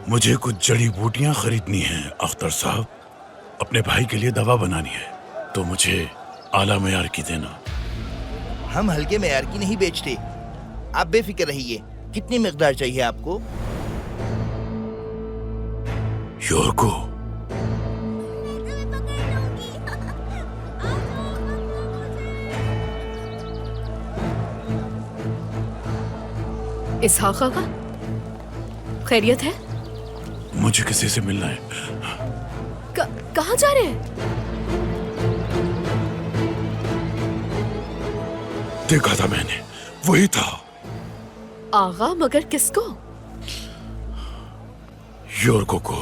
मुझे कुछ जड़ी बूटियां खरीदनी हैं अख्तर साहब। अपने भाई के लिए दवा बनानी है, तो मुझे आला मेयार की देना। हम हल्के मेयार की नहीं बेचते, आप बेफिक्र रहिए। कितनी मिकदार चाहिए आपको? योरको, इसहाक आका, खैरियत है? मुझे किसी से मिलना है। कहाँ जा रहे हैं? देखा था मैंने, वही था। आगा, मगर किसको? योरको को।